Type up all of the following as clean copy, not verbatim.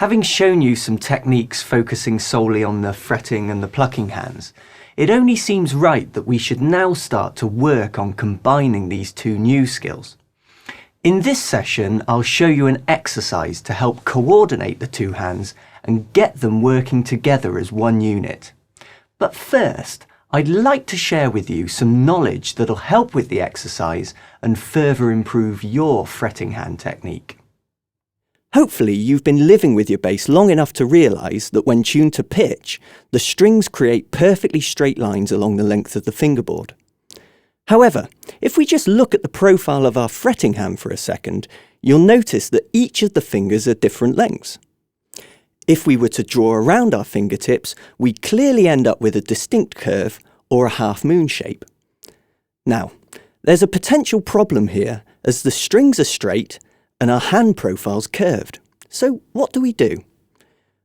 Having shown you some techniques focusing solely on the fretting and the plucking hands, it only seems right that we should now start to work on combining these two new skills. In this session, I'll show you an exercise to help coordinate the two hands and get them working together as one unit. But first, I'd like to share with you some knowledge that'll help with the exercise and further improve your fretting hand technique. Hopefully you've been living with your bass long enough to realise that when tuned to pitch, the strings create perfectly straight lines along the length of the fingerboard. However, if we just look at the profile of our fretting hand for a second, you'll notice that each of the fingers are different lengths. If we were to draw around our fingertips, we clearly end up with a distinct curve or a half moon shape. Now, there's a potential problem here as the strings are straight and our hand profile's curved. So what do we do?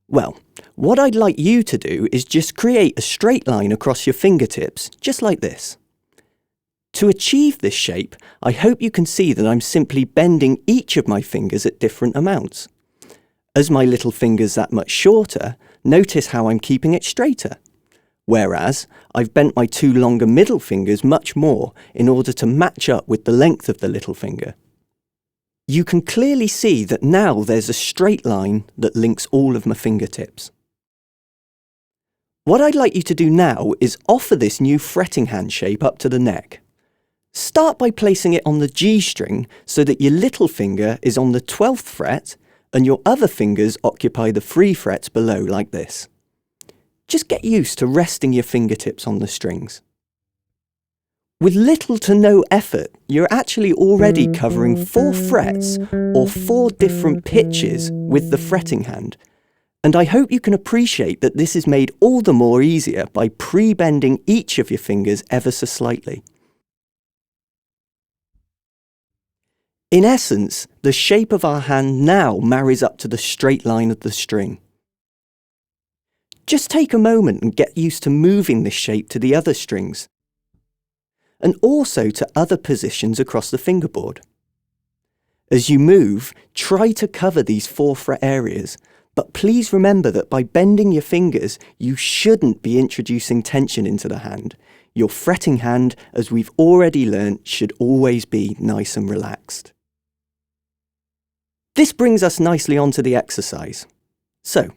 Well, what I'd like you to do is just create a straight line across your fingertips, just like this. To achieve this shape, I hope you can see that I'm simply bending each of my fingers at different amounts. As my little finger's that much shorter, notice how I'm keeping it straighter. Whereas, I've bent my two longer middle fingers much more in order to match up with the length of the little finger. You can clearly see that now there's a straight line that links all of my fingertips. What I'd like you to do now is offer this new fretting hand shape up to the neck. Start by placing it on the G string so that your little finger is on the 12th fret and your other fingers occupy the free frets below like this. Just get used to resting your fingertips on the strings. With little to no effort, you're actually already covering 4 frets or 4 different pitches with the fretting hand. And I hope you can appreciate that this is made all the more easier by pre-bending each of your fingers ever so slightly. In essence, the shape of our hand now marries up to the straight line of the string. Just take a moment and get used to moving this shape to the other strings, and also to other positions across the fingerboard. As you move, try to cover these 4 fret areas, but please remember that by bending your fingers, you shouldn't be introducing tension into the hand. Your fretting hand, as we've already learnt, should always be nice and relaxed. This brings us nicely onto the exercise. So,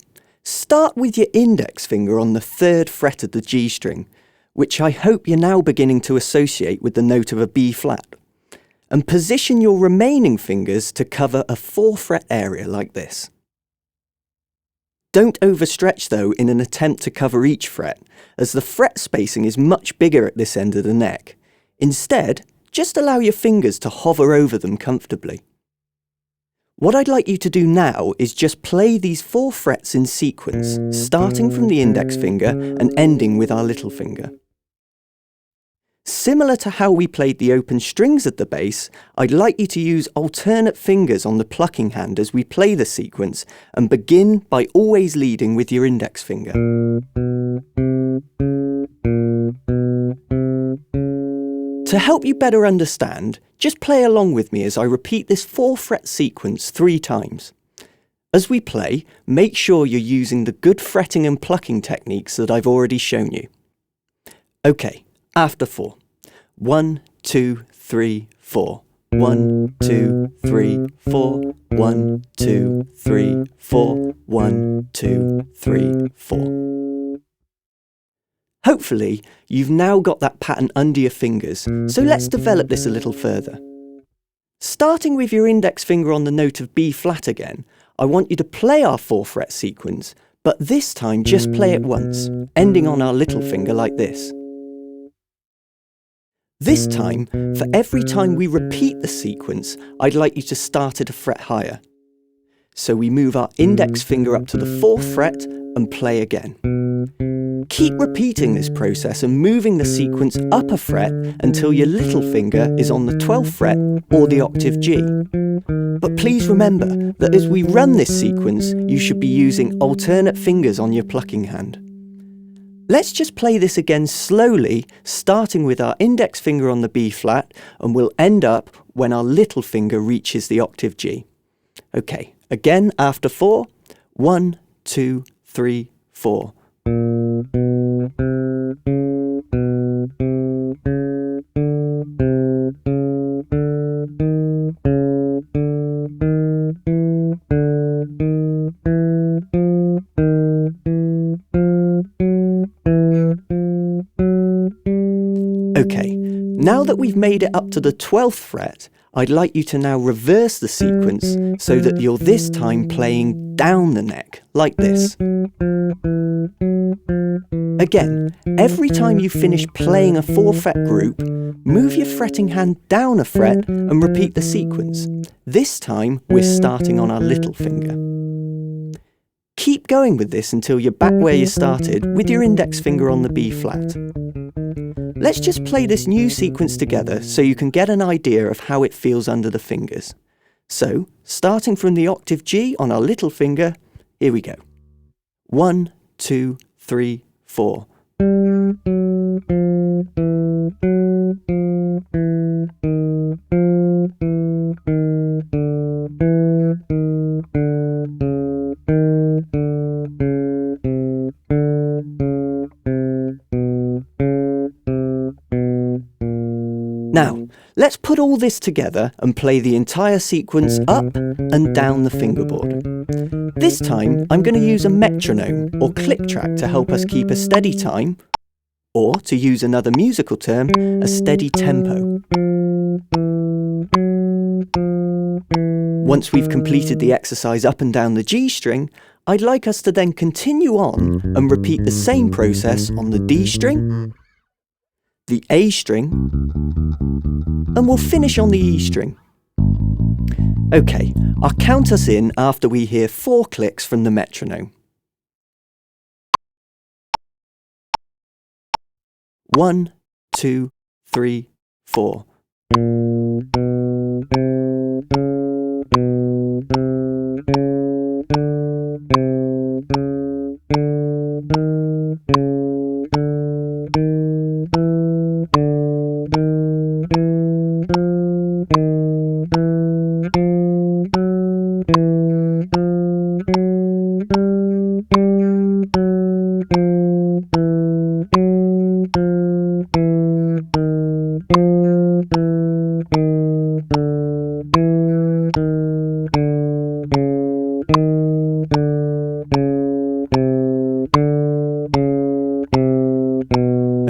start with your index finger on the 3rd fret of the G string, which I hope you're now beginning to associate with the note of a B flat, and position your remaining fingers to cover a 4 fret area like this. Don't overstretch though in an attempt to cover each fret, as the fret spacing is much bigger at this end of the neck. Instead, just allow your fingers to hover over them comfortably. What I'd like you to do now is just play these 4 frets in sequence, starting from the index finger and ending with our little finger. Similar to how we played the open strings at the bass, I'd like you to use alternate fingers on the plucking hand as we play the sequence and begin by always leading with your index finger. To help you better understand, just play along with me as I repeat this 4 fret sequence 3 times. As we play, make sure you're using the good fretting and plucking techniques that I've already shown you. Okay, after 4. 1, 2, 3, 4. 1, 2, 3, 4. 1, 2, 3, 4. 1, 2, 3, 4. Hopefully, you've now got that pattern under your fingers, so let's develop this a little further. Starting with your index finger on the note of B flat again, I want you to play our 4 fret sequence, but this time just play it once, ending on our little finger like this. This time, for every time we repeat the sequence, I'd like you to start at a fret higher. So we move our index finger up to the 4th fret and play again. Keep repeating this process and moving the sequence up a fret until your little finger is on the 12th fret or the octave G. But please remember that as we run this sequence, you should be using alternate fingers on your plucking hand. Let's just play this again slowly, starting with our index finger on the B flat, and we'll end up when our little finger reaches the octave G. Okay, again after 4. 1, 2, 3, 4. Okay, now that we've made it up to the 12th fret, I'd like you to now reverse the sequence so that you're this time playing down the neck, like this. Again, every time you finish playing a 4-fret group, move your fretting hand down a fret and repeat the sequence. This time, we're starting on our little finger. Keep going with this until you're back where you started with your index finger on the B flat. Let's just play this new sequence together so you can get an idea of how it feels under the fingers. So, starting from the octave G on our little finger, here we go. 1, 2, 3, 4. Now, let's put all this together and play the entire sequence up and down the fingerboard. This time, I'm going to use a metronome or click track to help us keep a steady time, or to use another musical term, a steady tempo. Once we've completed the exercise up and down the G string, I'd like us to then continue on and repeat the same process on the D string, the A string, and we'll finish on the E string. Okay, I'll count us in after we hear 4 clicks from the metronome. 1, 2, 3, 4.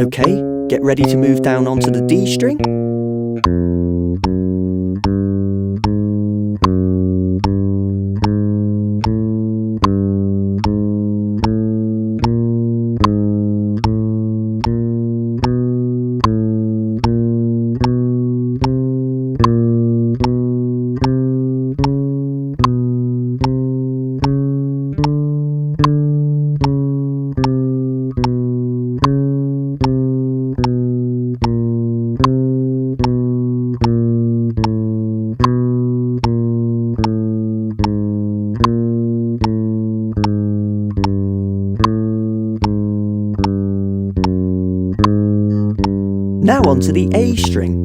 Okay, get ready to move down onto the D string. Now onto the A string.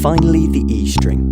Finally, the E string.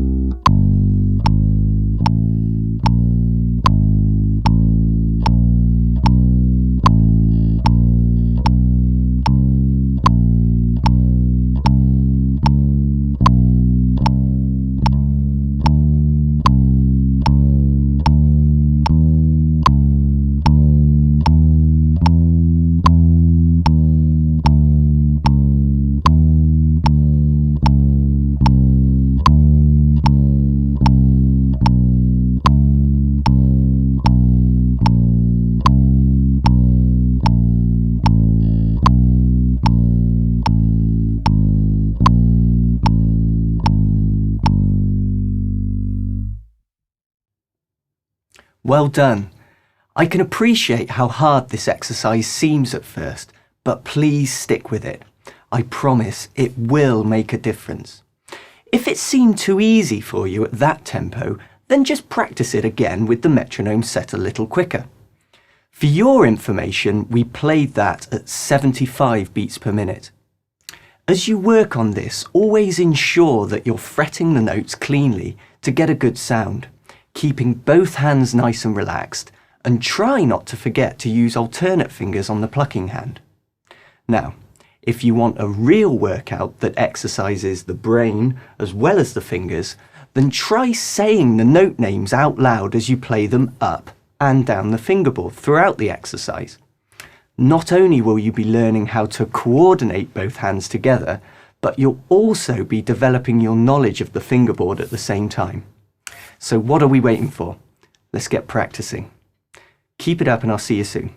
Well done. I can appreciate how hard this exercise seems at first, but please stick with it. I promise it will make a difference. If it seemed too easy for you at that tempo, then just practice it again with the metronome set a little quicker. For your information, we played that at 75 beats per minute. As you work on this, always ensure that you're fretting the notes cleanly to get a good sound, keeping both hands nice and relaxed, and try not to forget to use alternate fingers on the plucking hand. Now, if you want a real workout that exercises the brain as well as the fingers, then try saying the note names out loud as you play them up and down the fingerboard throughout the exercise. Not only will you be learning how to coordinate both hands together, but you'll also be developing your knowledge of the fingerboard at the same time. So what are we waiting for? Let's get practicing. Keep it up and I'll see you soon.